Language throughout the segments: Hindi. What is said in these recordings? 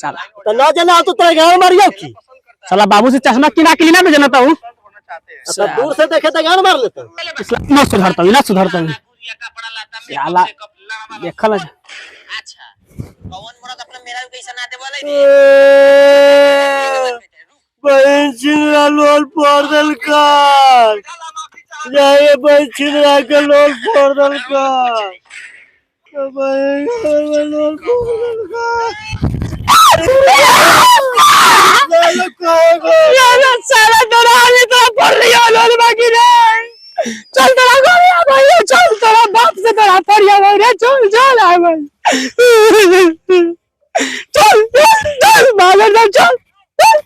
साला। तो ना जाना तो तेरे गांव मारियो की साला बाबू से चश्मा किना के ना जानता हूँ। तो दूर से देखे तो गांव मार लेते ना सुधरता हूँ ना सुधरता हूँ साला देखल। अच्छा कौन मरद अपना मेरा कैसा ना देवले बहन चिंगरा लोल पोर्दल का जाए बहन चिंगरा के लोल पोर्दल का बहन लोल पोर्दल का साला दराली तो पड़ लिया लोल बाकी रे। चल तेरा घर आ भाई चल तेरा बाप से तेरा पड़िया भाई रे चल चल आ भाई चल चल बाबर चल चल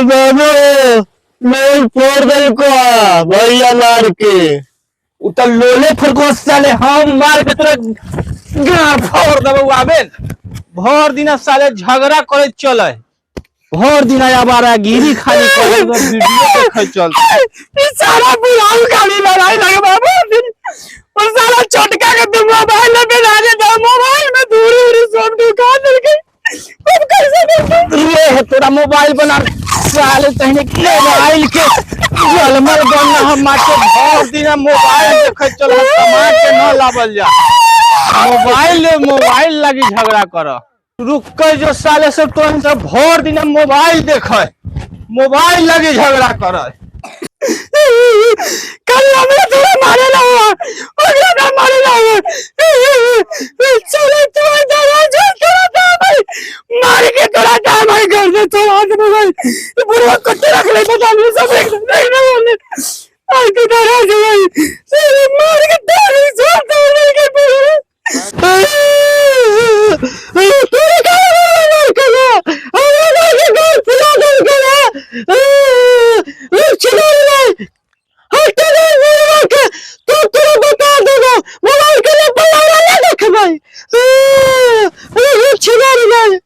बाबू लोल पोर्दल का भैया मार के उतर लोले फरको साले हम मार के तोरा गार फोड़ देबो आबेन। भर दिन साले झगड़ा करे चले भर दिन आबारा गिरी खाली करे वीडियो देखे चल सारा बुलाऊ गाड़ी लड़ाई लगे बाबू और साला छोटका के तुम मोबाइल में बिना दे दो मोबाइल में दूरी दूरी सब दुकान दे के अब कैसे दे ये तेरा मोबाइल बना साले तहने के मोबाइल के जलमल बन हम माटे भर दिन मोबाइल देखे चल समाज के न लावल जा मोबाइल लगी झगड़ा कर रुक के जो साले से तो सब भर दिन मोबाइल देखे मोबाइल लगी झगड़ा कर कल हमने तोरा मारे ना अगला ना मारे ना चले तू इधर जो तेरा दाम है मार के तोरा दाम है कर दे तो हाथ में भाई पूरा कट्टे रख ले बता ले सब एक नहीं ना बोले आज के डरा जो भाई सारे मार के दाम छोड़ दे के पूरे तोरे का मार के हमारा के गोल फुला दे के चलो रे हट के तो तेरे बता दूंगा मोबाइल के लिए बल्ला ना देख भाई चलो रे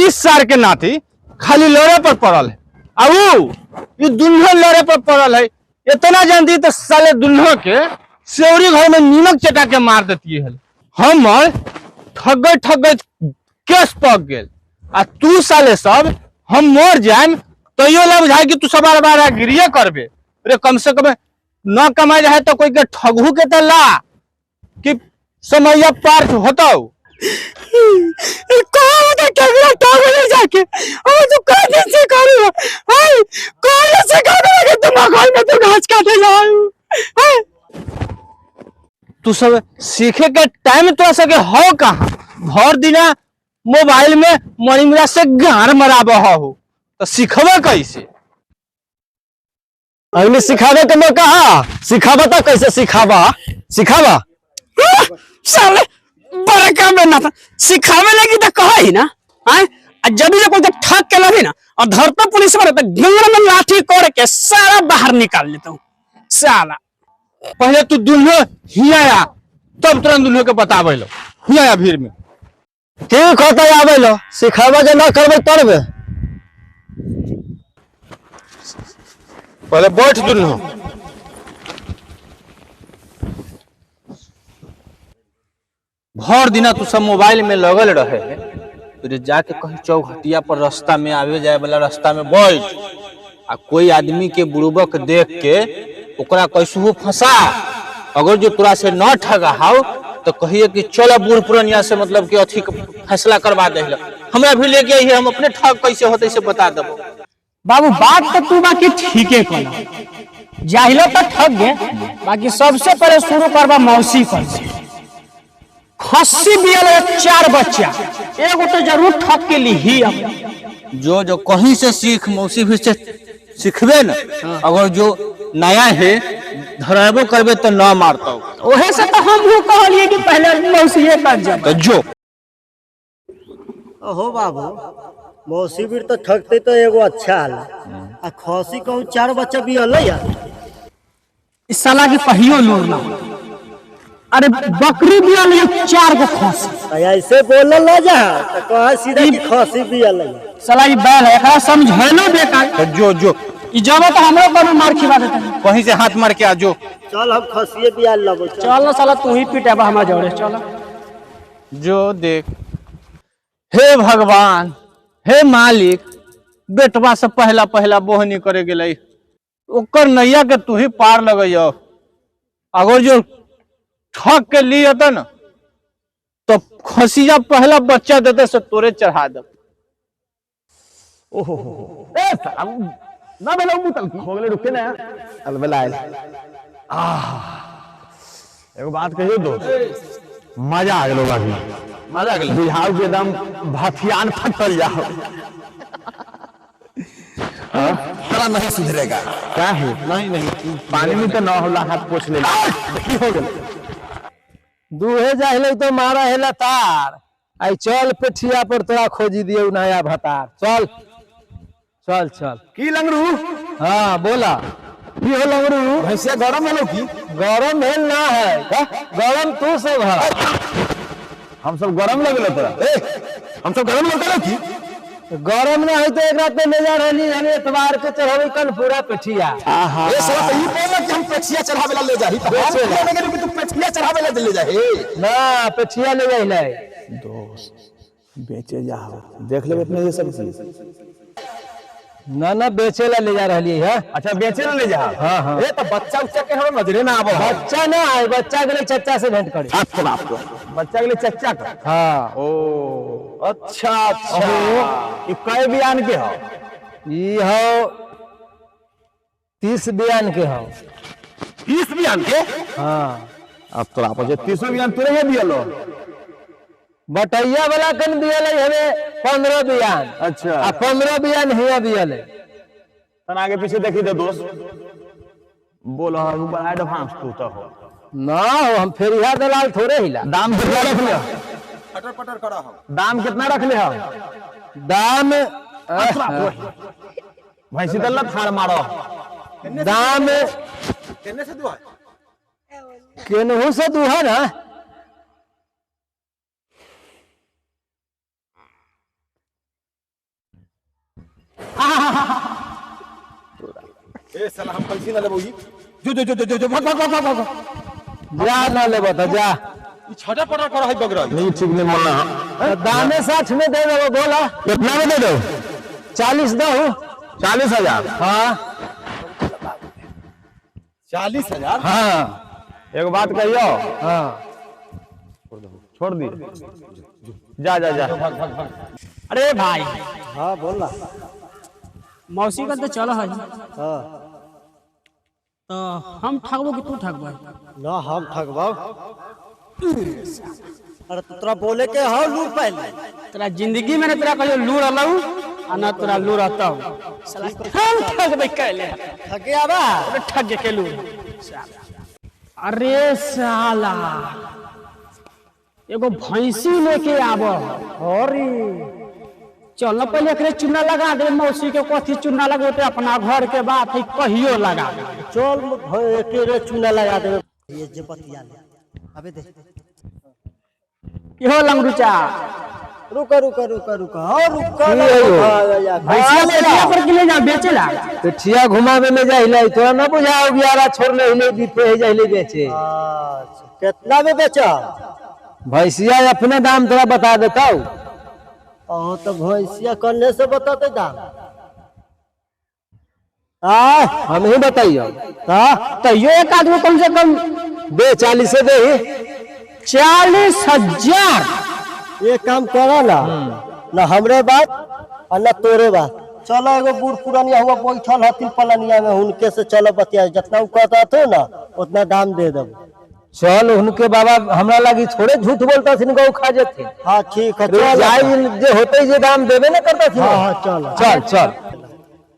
इस सार के नाती खाली लड़े पर पड़ल है अब ये दुल्हन लड़े पर पड़ल है इतना जानती तो साले दुल्हन के सेवरी घर में नीमक चटा के मार देती है हम ठगे ठगे केस पक गेल आ तू साले सब हम मर जाए तो यो लग जाए कि तू सवार बार गिरिए करबे रे कम से कम न कमाए रहे तो कोई के ठगू के तो ला कि समय पार होता जाके तू सब सीखे के टाइम तो सके हो कहाँ भर दिना मोबाइल में मणिमुरा से गार मराब हो तो सिखबा कैसे अगले सिखावे तो मैं कहा सिखावा तो कैसे सिखावा सिखावा साले बड़का में ना था सिखावे लगी तो कहा ही ना हैं जब भी कोई ठग के लगे ना और धरता पुलिस वाले तो गंगरा में लाठी कोड़ के सारा बाहर निकाल लेता हूँ साला पहले तू दुल्हन हिया तब तुरंत दुल्हन के बतावे लो हिया भीड़ में ठीक होता है आवे लो सिखावा जे ना करबे तड़बे पहले बैठ दुल्हन भर दिना तू सब मोबाइल में लगल रहे फिर जाके कहीं चौखटिया पर रास्ता में आवे जाए वाला रास्ता में बैठ आ कोई आदमी के बुड़बक देख के ओकरा कैसहू फंसा अगर जो तोरा से न ठगा हाउ तो कहिए कि चलो बूढ़ पुरनिया से मतलब कि अथी फैसला करवा दे हमरा भी लेके आई हम अपने ठग कैसे होते से बता देबो बाबू बात तो तू बाकी ठीक है कहला जाहिलो तो ठग गए बाकी सबसे पहले शुरू करबा मौसी कर खस्सी बियल 4 बच्चा एगो तो जरूर ठग के ली ही जो जो कहीं से सीख मौसी भी से सीखबे ना अगर जो नया है धराबो करबे तो ना मारता ओहे से तो हम वो कहलिए कि पहले मौसी कर जा तो जो हो बाबू मौसी भी तो ठगते तो एगो अच्छा हाल आ खसी कहूं 4 बच्चा भी हल यार इस साला के कहियो लोर ना अरे बकरी भी हल 4 गो खसी ऐसे बोलल ना जा तो कहा सीधा कि खसी भी हल साला ई बैल है एकरा समझैलो बेटा जो जो ई जब तो हमरो कोनो मार खिवा देता कहीं से हाथ मार के आ जो चल हम खसिए बिया लबो चल ना साला तू ही पिटेबा हमारा जोड़े चल। जो देख, हे भगवान, हे मालिक, बेटवा से पहला पहला बोहनी करे गेलै, ओकर नैया के तू ही पार लगैयो। अगर जो ठग के लिए था न तो खसिया पहला बच्चा देते से तोरे चढ़ा दे। ओहो ए ना बेलो मुतल की हो गेले रुके ना अलबलाइल एगो बात कहियो दोस्त, मजा आ गेलो बाकी मजा गेलै बुझाओ के एकदम भाथियान फटल जाओ। साला नहीं सुधरेगा। क्या है नहीं पानी में तो ना होला, हाथ पोछ ले की हो गेल दूहे जाहिले तो मारा हेला तार। आई चल पेठिया पर तोरा खोजी दियो नया भतार। चल चल चल। की लंगरू हाँ बोला की हो लंगरू भैंसिया गरम है की? गरम भेल ना है, गरम तू सब है। हम सब गरम लगल तोरा हम सब गरम लगता की? गरम ना है तो एक रात में ले जा रही है एतवार के चढ़ावे कल पूरा पेठिया। ए साला तो ई बोला कि हम पेठिया चढ़ावे ला ले जाही त हम बोले कि तू पेठिया चढ़ावे ला ले जाही। ना पेठिया ले जाइले दोस्त बेचे जाओ, देख ले अपने ये सब चीज। ना ना बेचे ला ले जा रही है। अच्छा बेचे ना ले जा। हाँ हाँ ए तो बच्चा उच्चा के हम नजरे ना आबो। बच्चा ना है, बच्चा के लिए चच्चा से भेंट करे। आपको आपको बच्चा के लिए चच्चा का। हाँ ओ अच्छा अच्छा ये कई बयान के हो? ई हो 30 बयान के हो। 30 बयान के? हाँ अब तो आप 30 बयान तुरे है दियलो। बटैया वाला कन दियल हमें 15 बयान। अच्छा आ 15 बयान हिया दियल। तन आगे पीछे देखी दे दोस्त, बोलो हम बड़ा एडवांस तू तो हो ना हो हम फेरिया दलाल थोड़े हिला। दाम कितना रख ले? पटर पटर करा हम। दाम कितना रख ले हो? दाम भैंसी दल्ला थार मारो। दाम केने से दुआ? केनहू से दुहा ना। ए साला हम पैसे ना लेबो ई। जो भाग भाग भाग भाग। जा ना ले बता जा। ई छटा पटर करा है बगरा। नहीं ठीक नहीं मना। दामे 60 में दे दो। बोला कितना में दे दो? 40 दो। 40,000। हाँ 40,000? हाँ एक बात कहियो, हाँ छोड़ दी जा जा जा। अरे भाई हाँ बोला। मौसी का तो चलो है हाँ तो हम ठगबो कि तू ठगबो? ना हम ठगबाओ। अरे तोरा बोले के हो लूर पहले। तेरा जिंदगी में ना तेरा कहियो लूर अलऊ आ ना तेरा लूर रहता साला हम ठगबे कैले ठगे आबा। अरे ठग के लूर। अरे साला एगो भैंसी लेके आबो। अरे चल ना पहले एकरे चूना लगा दे। मौसी के कथी चूना लगोते अपना घर के बात है कहियो लगा दे। चल एके चूना लगा दे। ये जे बतिया ले अबे दे। इहो लंगरूचा रुका रुका रुका रुका और रुका। भैंसिया पेटिया पर के ले जा बेचेला। पेठिया घुमावे में जाइले तोरा ना बुझाओ बियारा छोड़ले हिले दीपे जाइले बेचे। कितना में बेचा? भैंसिया अपने दाम तोरा बता देता हूँ। ओ तो भैंसिया करने से बताते दाम। हम ही बताइयो। तो ये एक आदमी कम से कम दे 40 से दे। 40,000। ये काम करा ना हमरे बात और ना तोरे बात। चलो एगो बूढ़ पुरानिया हुआ बैठल हथिन पलनिया में, उनके से चलो बतिया। जितना उ कहता थे ना उतना दाम दे दब। चल उनके बाबा हमरा लगी थोड़े झूठ बोलता थी। गौ खा जाते। हाँ ठीक है चल। जे होते जे दाम देवे ना करता थी। हाँ चल चल चल।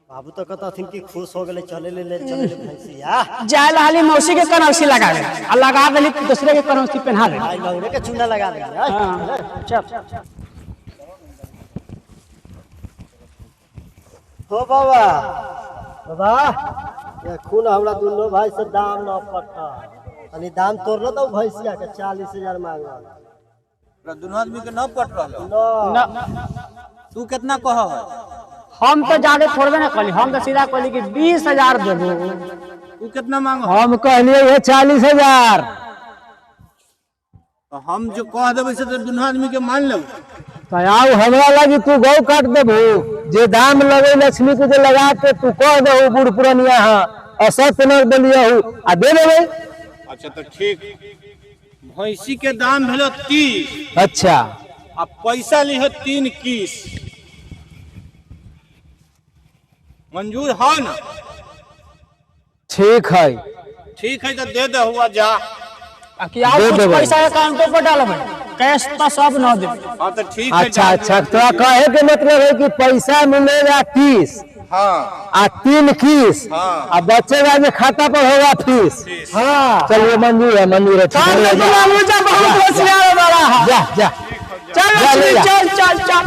बाबू तो कहता थी कि खुश हो गए चले ले चले भैंसिया। जाए हाली मौसी के कनौसी लगा दे और लगा देली दूसरे के कनौसी पहना दे। आई लौड़े के चूना लगा दे। हाँ चल हो बाबा बाबा ये खून हमरा दोनों भाई से दाम न पट्टा अनि दाम तोड़लो तो भैंसिया के 40,000 मांगल। दोनों आदमी के न पट रहलो। तू कितना कह है? हम तो ज्यादा थोड़बे ना कहली। हम तो सीधा कहली कि 20,000 देबो। तू कितना मांगो? हम कहलिए ये 40,000। तो हम जो कह देवे से तो दुनू आदमी के मान लो। तो आओ हमरा लगी तू गौ काट देबू, जे दाम लगे लक्ष्मी के जे लगा के तू कह दे बूढ़ पुरानिया हाँ असत न दिलिया आ दे देबे। अच्छा तो ठीक, भैंसी के दाम भेलो 30। अच्छा अब पैसा लिहो 3 किस, मंजूर है ना? ठीक है। ठीक है तो दे दे हुआ जा। दे देबे। पैसा अकाउंट पर डालबे, कैश तो सब न दे। हाँ तो ठीक है। अच्छा अच्छा, तो कहे के मतलब है कि पैसा मिलेगा 30 हाँ आ 3 किस हाँ। आ बचेगा जो खाता पर होगा फीस। हाँ चलिए मंजूर है, मंजूर है। जा जा चल चल चल जा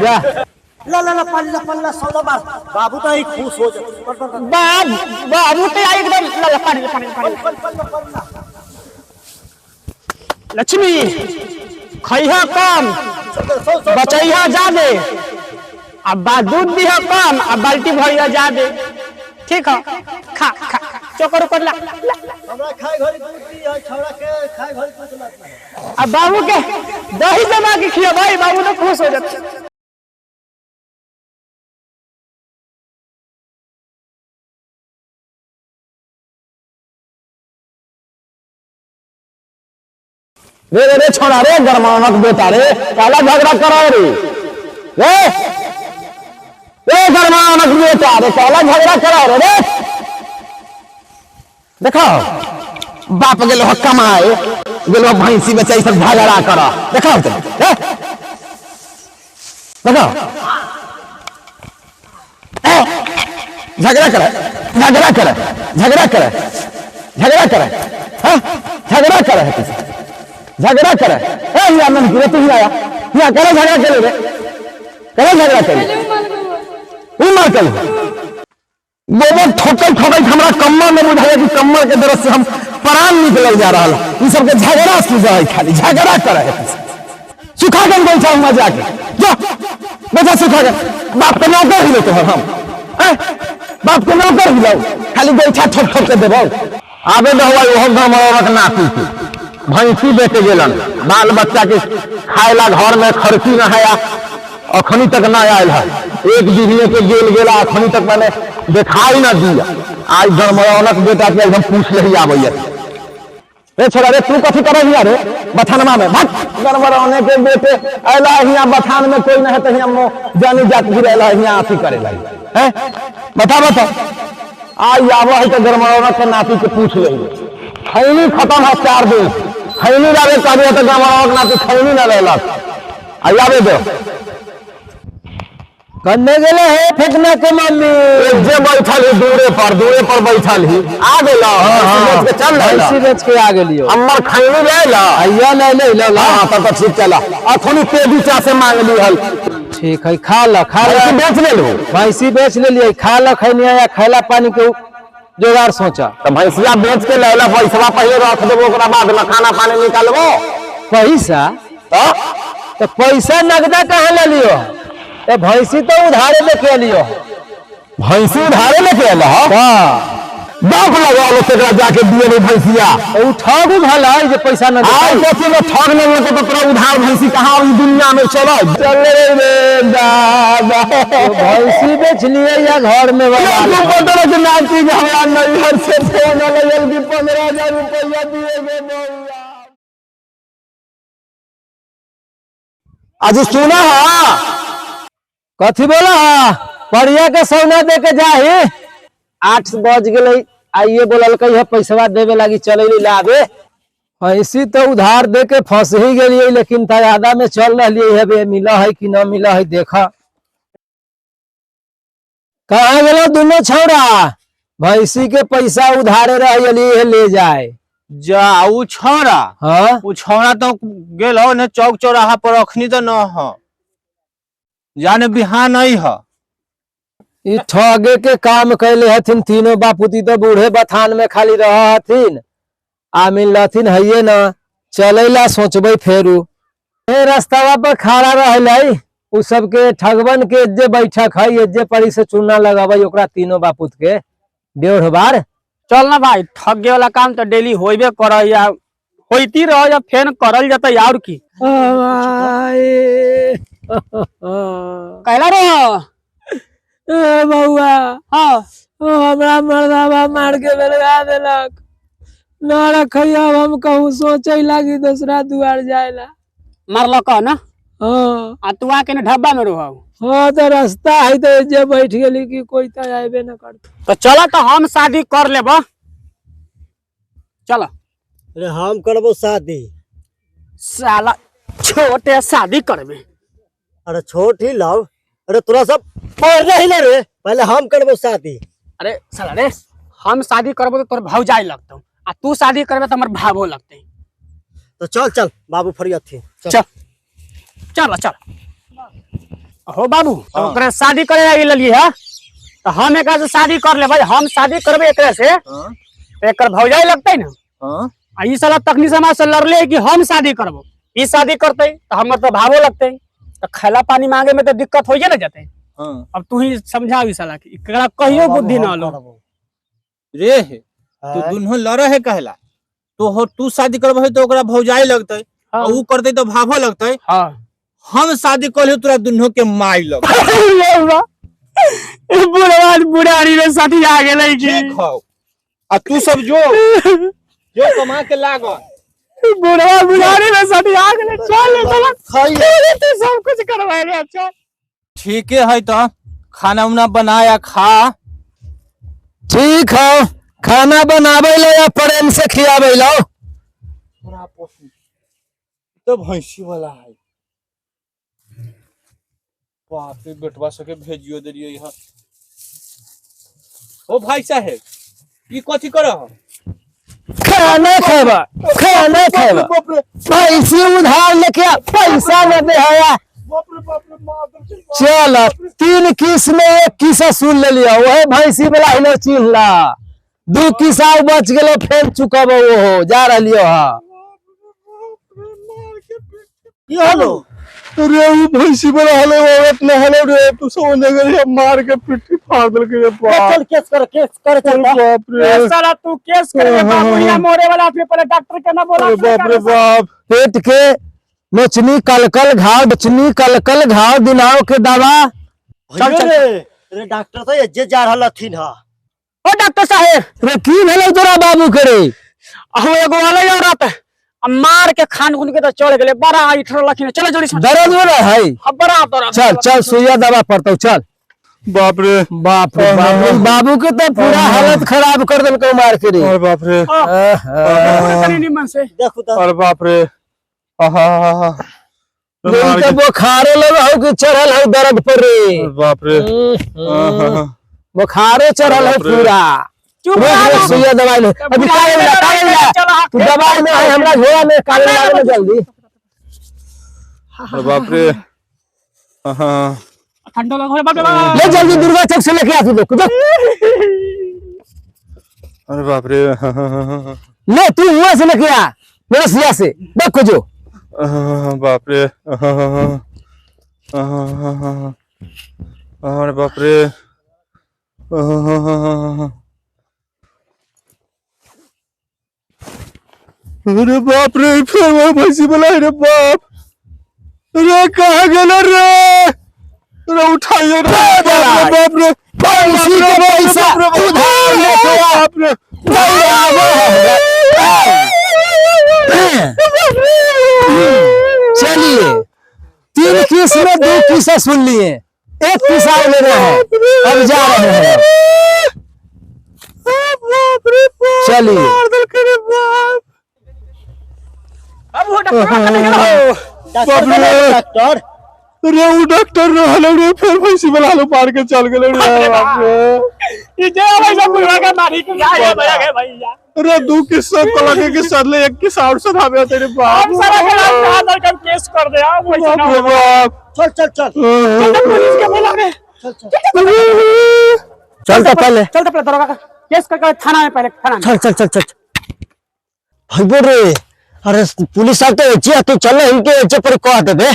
जा। ला ला ला पल्ला सौदा बार बाबू तो ही खुश हो जाए। बाबू तो एकदम लक्ष्मी खैहा कम बचैहा जादे, अब दूध दिहा कम अब बाल्टी भरिया जादे। ठीक है, खा खा चोकर ऊपर ला। हमरा खाए घरी दूध दी है, छौड़ा के खाए घरी कुछ ना। अब बाबू के दही जमा के खिया भाई, बाबू तो खुश हो जाते। रे रे छोड़ा रे गरमानक बेटा रे, काला झगड़ा करा रे रे गरमानक बेटा रे, काला झगड़ा करा रे। देखो बाप गेलो कमाए, गेलो भैंसी बेचा, सब झगड़ा करा। देखो देखो झगड़ा करे झगड़ा करे झगड़ा करे झगड़ा करे झगड़ा करे झगड़ा करे। यहाँ मन की तू आया यहाँ करे झगड़ा करे रे, करे झगड़ा करे मार कर वो ठोकर ठोकर हमारा कम्मर में बुझाया कि कम्मर के दर्द से हम प्राण निकल जा रहा है। इन सबके झगड़ा सूझा है, खाली झगड़ा करे है। सुखा कर बैठा हूँ जाके जा बेटा, सुखा कर बाप के नौकर हिलो तो हम बाप के नौकर हिलो, खाली बैठा ठोक ठोक के देबो। आबे दो वो गमरक नाती के भैंसी बेचे गेलन, बाल बच्चा के खाएला घर में खर्ची न है, अखनी तक न आयल है। एक दीदी के गेल गेला अखनी तक मैंने दिखाई न दिया। आज गरमरौनक बेटा के एकदम पूछ ले आबैया रे छोड़ा रे, तू कथी कर रही रे बथानमा में? भट गरमरौने के बेटे अला हियां बथान में कोई न है तो हियां जानी जात भी रहला हियां आती करे लगी है। बता बता आज आबो है तो गरमरौनक के नाती के पूछ ले। खैनी खत्म है 4 दिन, खैनी लावे कहबे तो गरमरौनक नाती खैनी न रहलक। आबे दो करने गेले है फेंकने के मम्मी जे बैठल ही दूरे पर बैठल ही आ गेला। चल भैंसी बेच के आ गेलियो, हमर खैनी ले ला आइया ले ले ले ला। हां तब ठीक चला। अखनी पे बीचा से मांग ली हल। ठीक है, खा ला खा ला, बेच ले लो। भैंसी बेच ले लिए, खा ला खैनी या खैला पानी के जोगाड़ सोचा। तो भैंसिया बेच के ले ला, पैसा पहले रख देबो, ओकरा बाद में खाना पानी निकालबो। पैसा तो पैसा नगदा कहाँ ले लियो? भैंसी तो उधारे लेके लियो। भैंसी उधारे लेके आला बाप लगा लो तेरा जाके दिए नहीं भैंसिया ठग भला है जे पैसा न आज कथी में ठग नहीं होता तो तोरा उधार भैंसी कहाँ इस दुनिया में चलो। चल रे दादा भैंसी बेच लिए या घर में पंद्रह के नाम की हमरा नहीं हर से फोन लगल कि 15,000 रुपया दिए गए। आज सुना है कथी बोला परिया के सोना दे के जाही 8 बज गए, आइए बोलल है पैसा देवे लगी चले लाबे। ऐसी तो उधार दे के फंस ही गई, लेकिन तयादा में चल रही है, मिला है कि न मिला है देखा। कहाँ गेलो दोनों छौड़ा? भैंसी के पैसा उधारे रही ले जाए जा उ छौड़ा। हाँ उ छौड़ा तो गेलो ने चौक चौराहा पर, अखनी तो न हो जाने बिहान नहीं है। ई ठगे के काम कैले हथिन तीनों बापूती, तो बूढ़े बथान में खाली रह हथिन, आ मिलथिन है न चलेला सोचबे फेरू रास्ता पर खड़ा रह उ सबके ठगवन के जे बैठक है जे परी से चूना लगाबे ओकरा तीनों बापूत के 1.5 बार। चल ना भाई, ठगे वाला काम तो डेली होइबे कर या होती रह या फेन करल जाता और की कहला रे बउआ हाँ हमरा मर्दावा मार के बेलगा देलक, न रखिया हम कहूँ सोचे लागी दूसरा दुआर जाएला। मारल कह ना हाँ आ तू आके ना ढब्बा में रहो। हाँ तो रास्ता है तो जे बैठ गेली कि कोई तो आबे न करता। तो चलो तो हम शादी कर लेब। चलो अरे हम करबो शादी। साला छोटे शादी करबे। अरे छोट ही लाओ। अरे तोरा सब पढ़ रही ना रे, पहले हम करबो शादी। अरे साला रे, हम शादी करबो तो तोर भौजाई लगतो आ तू शादी करबे तो हमर भावो लगते। तो चल चल बाबू फरियत थी चल चल चल हो बाबू तो ओकरे शादी करे लगी लगी है तो हम एकरा से शादी कर ले भाई। हम शादी करबे एकरा से तो एकर भौजाई लगते ना। आ ई साला तखनी से हमरा से लड़ले कि हम शादी करबो, ई शादी करते तो हमर तो भावो लगते। तो खाला पानी मांगे में तो दिक्कत हो ना जाते। अब तू ही समझाओ ई साला कि एकरा कहियो बुद्धि ना लो रे। तू दुनों लड़ है कहला तो तू शादी करबे तो ओकरा भौजाई लगते और ऊ करते तो भाभो लगते। हां हम शादी कर तोरा दुनों के माई लग बुढ़ारी में शादी आ गेलै कि आ तू सब जो कमा के लाग। बुढ़ारी में शादी आ गेलै। चल तू सब कुछ करवा रे। चल ठीक है तो खाना उना बनाया खा। ठीक है, खाना बनावे लो या प्रेम से खियावे लो। तो भैंसी वाला है बाप रे, बेटवा सके भेजियो दरियो यहाँ। ओ भाई साहब ये कथी करो? खाना खेबा, खाना खेबा। पैसे उधार लेके आ, पैसा न दे है। चल 3 किस में 1 किसा सुन ले लिया। वही भैंसी वाला हिलो चिल्ला 2 किसा बच गेलो, फेर चुकाबो हो जा रहियो। हां ये हेलो। अरे वो भैंसी वाला हले वो इतना हले रे, तू समझ गए मार के पिट्ठी फाड़ देल के बाप। चल केस कर चल। बाप रे साला तू केस करे बाबू, यहाँ मोरे वाला अपने पहले डॉक्टर के ना बोला। बाप रे बाप। पेट के नोचनी कलकल घाव, बचनी कलकल घाव, दिनाव के दवा। चल चल रे डॉक्टर तो ये जा रहल हथिन। हां ओ डॉक्टर साहब रे की भेलो तोरा बाबू करे? हम एगो वाला औरत मार के खान खुन के तो चढ़ गेले, बड़ा इठर लखिन। चलो जल्दी से। दर्द हो रहा है? अब बड़ा दर्द। चल चल सुइया दवा पड़ता। चल बाप रे बाप रे बाप, बाबू के तो पूरा हालत खराब कर देलको मार के रे। अरे बाप रे तनी निमन से देखो तो। अरे बाप रे आहा तो बुखारे लगा हो कि चढ़ल है दर्द पर रे। बाप रे बुखारे चढ़ल है पूरा। सुइया दवाई ले अभी। तू दवाई में है हमरा झोला में काले लागे जल्दी। अरे बाप रे ठंडा लगा बाप रे। ले जल्दी दुर्गा चौक से लेके आ तू लोग। अरे बाप रे ले तू वहां से लेके आ मेरे सिया से देखो जो। बाप रे अरे बाप रे अरे बाप रे फिर वो भैंसी वाला रे बाप रे कहाँ गेला रे? अरे उठाइए रे बाप रे पैसे के पैसा उधार लेके आ। बाप रे चलिए 3 किस में 2 किस्सा सुन लिए, 1 किस्सा ले रहे हैं, अब जा रहे हैं। चलिए डॉक्टर अरे वो डॉक्टर रहलो रे फिर भैंसी वाला लो मार के चल गेले रे बाप रे। ये जे भाई सब बुढ़वा के मारी के आए भैया। अरे 2 किस्सा को लगे के सदले 1 किस्सा और सधावे तेरे बाप। हम सारा के नाम दर के केस कर दे। आ वैसे ना बाप रे बाप चल चल चल पुलिस के बोला रे। चल तो पहले चल तो पहले दरोगा का केस करके थाना में, पहले थाना में। चल चल चल चल भाई बोल रे। अरे पुलिस आते एचे तू चल इनके एचे पर कह देबे।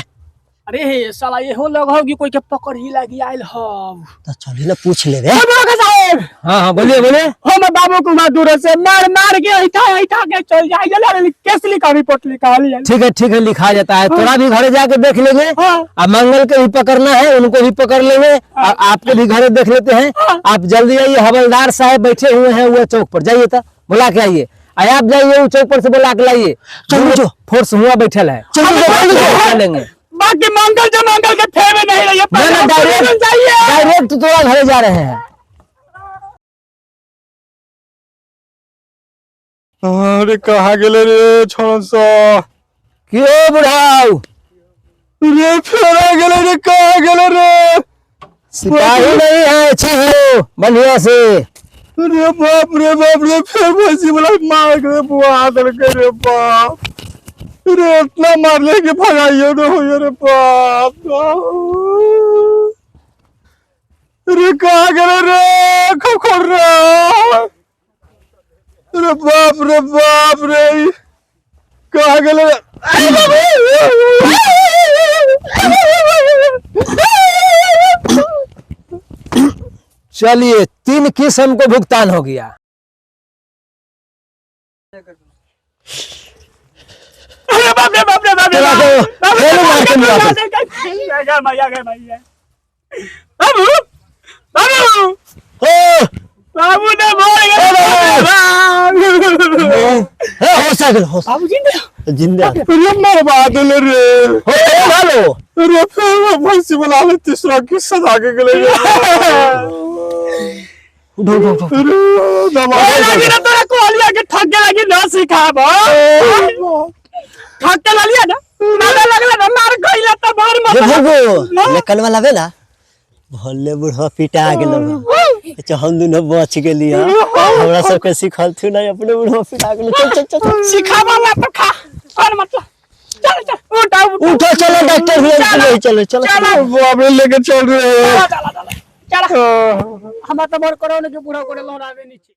अरे हे साला ये हो लग होगी कोई के पकड़ ही लगी आइल हम तो चलिए ना पूछ ले रे। साहब हाँ हाँ बोलिए बोलिए। हम बाबू कुमार दूर से मार मार के ऐठा के चल जाए केस लिखा रिपोर्ट लिखा लिया। ठीक है लिखा जाता है। तोरा भी घरे जाके देख लेंगे। हाँ। अब मंगल के भी पकड़ना है, उनको भी पकड़ लेंगे। और आपके भी घरे देख लेते हैं। आप जल्दी आइए, हवलदार साहब बैठे हुए हैं वो चौक पर, जाइए तो बुला के आइए। आप जाइए वो चौक पर से बुला के लाइए। चलो फोर्स हुआ बैठल है, लेंगे। बाकी मंगल जो मंगल के थे में नहीं रही डायरेक्ट तोरा घरे जा रहे हैं। अरे कहाँ गेले रे छोड़ सा क्यों बुढ़ाऊ? रे फेरा गेले रे, कहाँ गेले रे? सिपाही नहीं है, अच्छी हो बढ़िया से। रे बाप रे फिर भैंसी वाला मार के बुआ दल के रे बाप। रे इतना मार ले के भगाइयो न हो रे बाप। रे कहाँ गेले रे खोखर रे? रे बाप रे कहाँ गेले रे? चलिए 3 किस्म को भुगतान हो गया। अरे बाप रे चला तो खेलो मार के मेरा पे। बाबू बाबू ओ बाबू ने मार हो सकल हो बाबू जिंदा रे मरवा दिले रे। हेलो। रे फिर भैंसी वाला ने तीसरा किस्सा आगे गेले रे। उठो रे दबा लगी ना तोरा कोलिया के ठग के लगी ना सिखाब ठग के लिया ना मारे लगला ना मार गइला त मार मत देखो लेकिन वाला बेला भले बुढ़वा पिटा गेलो। अच्छा हम दोनों बच गेली। हमरा सब के सिखल थु नहीं, अपने बुढ़वा पिटा गेलो। चल सिखावा ला तो खा और मत चल उठो चलो डॉक्टर भी चलो बाप रे लेके चल रहे। चल हम तो मोर करो ने के बूढ़ा करे लहरावे नीचे।